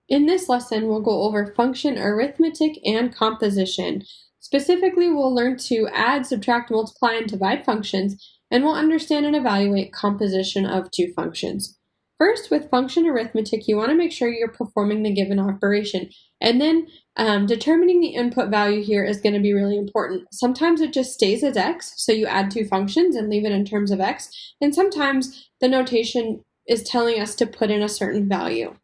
In this lesson, we'll go over function arithmetic and composition. Specifically, we'll learn to add, subtract, multiply, and divide functions, and we'll understand and evaluate composition of two functions. First, with function arithmetic, you want to make sure you're performing the given operation, and then determining the input value here is going to be really important. Sometimes it just stays as x, so you add two functions and leave it in terms of x, and sometimes the notation is telling us to put in a certain value.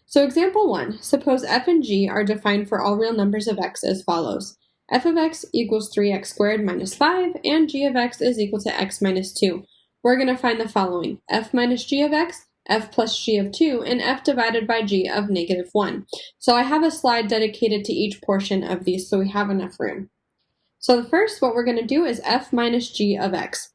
So example 1, suppose f and g are defined for all real numbers of x as follows. F of x equals 3x squared minus 5, and g of x is equal to x minus 2. We're going to find the following: f minus g of x, f plus g of 2, and f divided by g of negative 1. So I have a slide dedicated to each portion of these, so we have enough room. So the first, what we're going to do is f minus g of x.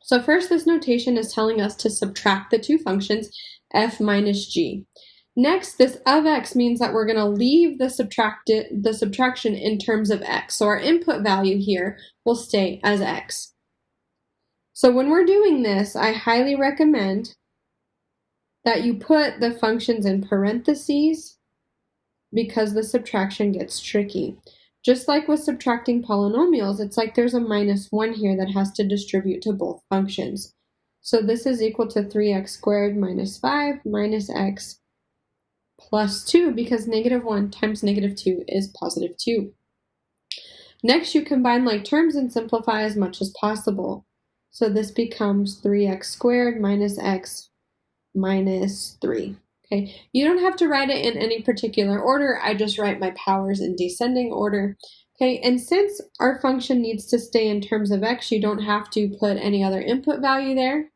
So first, this notation is telling us to subtract the two functions, f minus g. Next, this of x means that we're going to leave the subtraction in terms of x. So our input value here will stay as x. So when we're doing this, I highly recommend that you put the functions in parentheses because the subtraction gets tricky. Just like with subtracting polynomials, it's like there's a minus 1 here that has to distribute to both functions. So this is equal to 3x squared minus 5 minus x plus 2, because negative 1 times negative 2 is positive 2. Next, you combine like terms and simplify as much as possible. So this becomes 3x squared minus x minus 3. Okay, you don't have to write it in any particular order. I just write my powers in descending order. Okay, and since our function needs to stay in terms of x, you don't have to put any other input value there.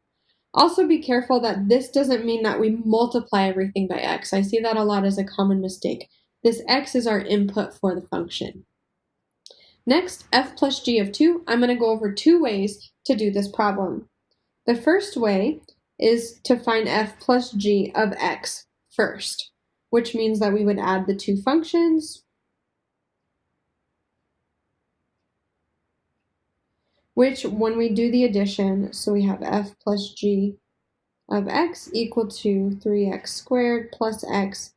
Also be careful that this doesn't mean that we multiply everything by x. I see that a lot as a common mistake. This x is our input for the function. Next, f plus g of 2, I'm going to go over two ways to do this problem. The first way is to find f plus g of x first, which means that we would add the two functions, which when we do the addition, so we have f plus g of x equal to 3x squared plus x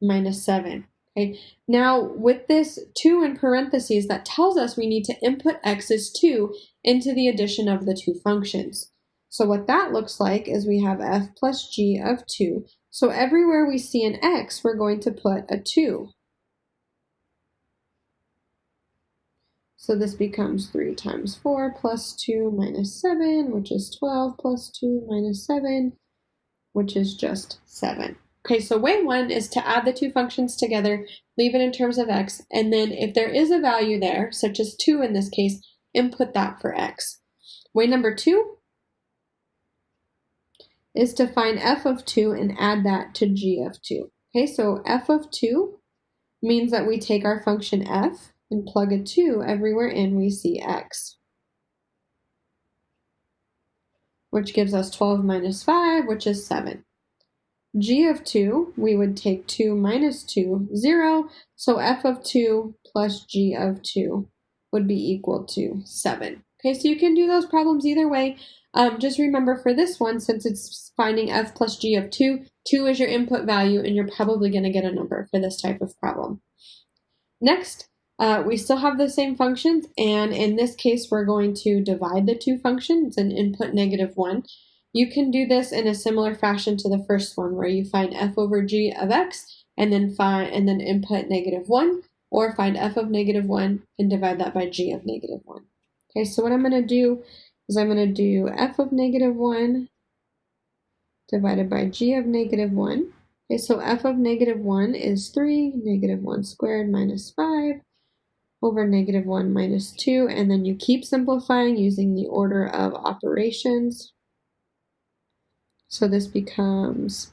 minus 7. Okay, now with this 2 in parentheses, that tells us we need to input x as 2 into the addition of the two functions. So what that looks like is we have f plus g of 2. So everywhere we see an x, we're going to put a 2. So this becomes 3 times 4 plus 2 minus 7, which is 12, plus 2 minus 7, which is just 7. Okay, so way 1 is to add the two functions together, leave it in terms of x, and then if there is a value there, such as 2 in this case, input that for x. Way number 2 is to find f of 2 and add that to g of 2. Okay, so f of 2 means that we take our function f and plug a 2 everywhere in we see x, which gives us 12 minus 5, which is 7. G of 2, we would take 2 minus 2, 0, so f of 2 plus g of 2 would be equal to 7. Okay, so you can do those problems either way. Just remember for this one, since it's finding f plus g of 2, 2 is your input value, and you're probably going to get a number for this type of problem. Next, we still have the same functions, and in this case, we're going to divide the two functions and input negative 1. You can do this in a similar fashion to the first one, where you find f over g of x and then input negative 1, or find f of negative 1 and divide that by g of negative 1. Okay, so what I'm going to do is I'm going to do f of negative 1 divided by g of negative 1. Okay, so f of negative 1 is 3, negative 1 squared minus 5 over negative 1 minus 2, and then you keep simplifying using the order of operations. So this becomes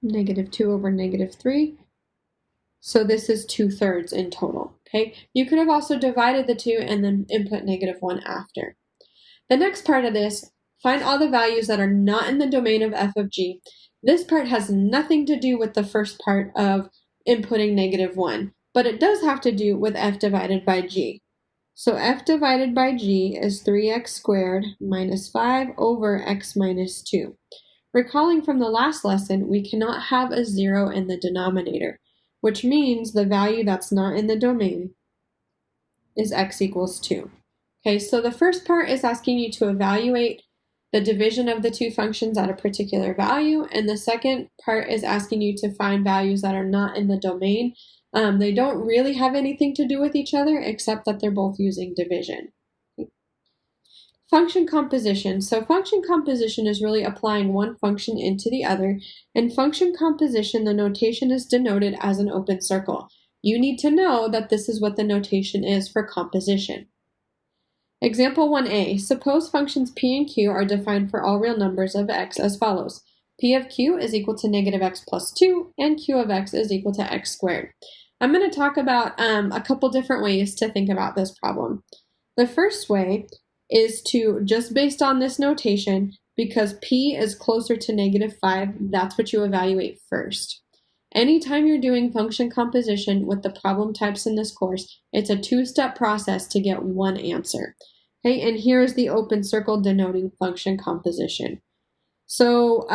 negative 2 over negative 3. So this is 2/3 in total. Okay, you could have also divided the 2 and then input negative 1 after. The next part of this, find all the values that are not in the domain of f of g. This part has nothing to do with the first part of inputting negative 1, but it does have to do with f divided by g. So f divided by g is 3x squared minus 5 over x minus 2. Recalling from the last lesson, we cannot have a 0 in the denominator, which means the value that's not in the domain is x equals 2. Okay, so the first part is asking you to evaluate the division of the two functions at a particular value, and the second part is asking you to find values that are not in the domain. They don't really have anything to do with each other except that they're both using division. Function composition. So function composition is really applying one function into the other. In function composition, the notation is denoted as an open circle. You need to know that this is what the notation is for composition. Example 1a, suppose functions p and q are defined for all real numbers of x as follows. P of q is equal to negative x plus 2, and q of x is equal to x squared. I'm going to talk about a couple different ways to think about this problem. The first way is to, just based on this notation, because p is closer to negative 5, that's what you evaluate first. Anytime you're doing function composition with the problem types in this course, it's a two-step process to get one answer. Okay, and here is the open circle denoting function composition. So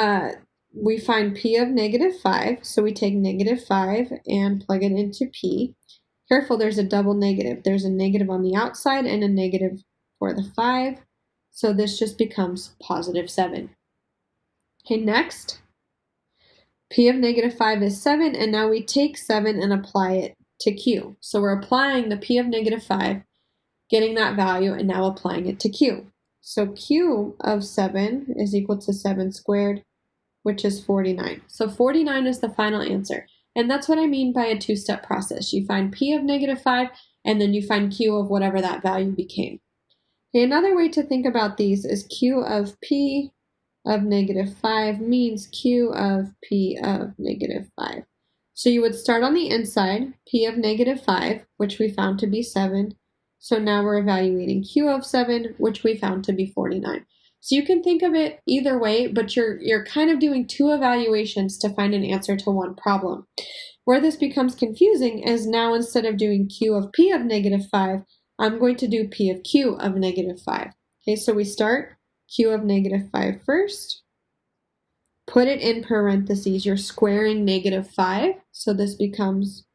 we find p of negative 5, so we take negative 5 and plug it into p. Careful, there's a double negative. There's a negative on the outside and a negative for the 5, so this just becomes positive 7. Okay, next. P of negative 5 is 7, and now we take 7 and apply it to q. So we're applying the p of negative 5, getting that value, and now applying it to q. So q of 7 is equal to 7 squared, which is 49. So 49 is the final answer. And that's what I mean by a two-step process. You find p of negative 5, and then you find q of whatever that value became. Okay, another way to think about these is q of p of negative 5 means q of p of negative 5. So you would start on the inside, p of negative 5, which we found to be 7. So now we're evaluating q of 7, which we found to be 49. So you can think of it either way, but you're kind of doing two evaluations to find an answer to one problem. Where this becomes confusing is now instead of doing q of p of negative 5, I'm going to do p of q of negative 5. Okay, so we start q of negative 5 first, put it in parentheses, you're squaring negative 5, so this becomes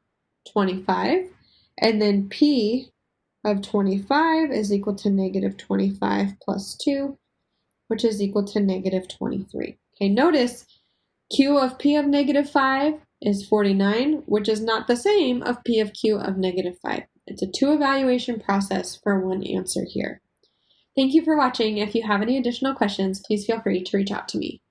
25, and then p of 25 is equal to negative 25 plus 2, which is equal to negative 23. Okay, notice q of p of negative 5 is 49, which is not the same of p of q of negative 5. It's a two evaluation process for one answer here. Thank you for watching. If you have any additional questions, please feel free to reach out to me.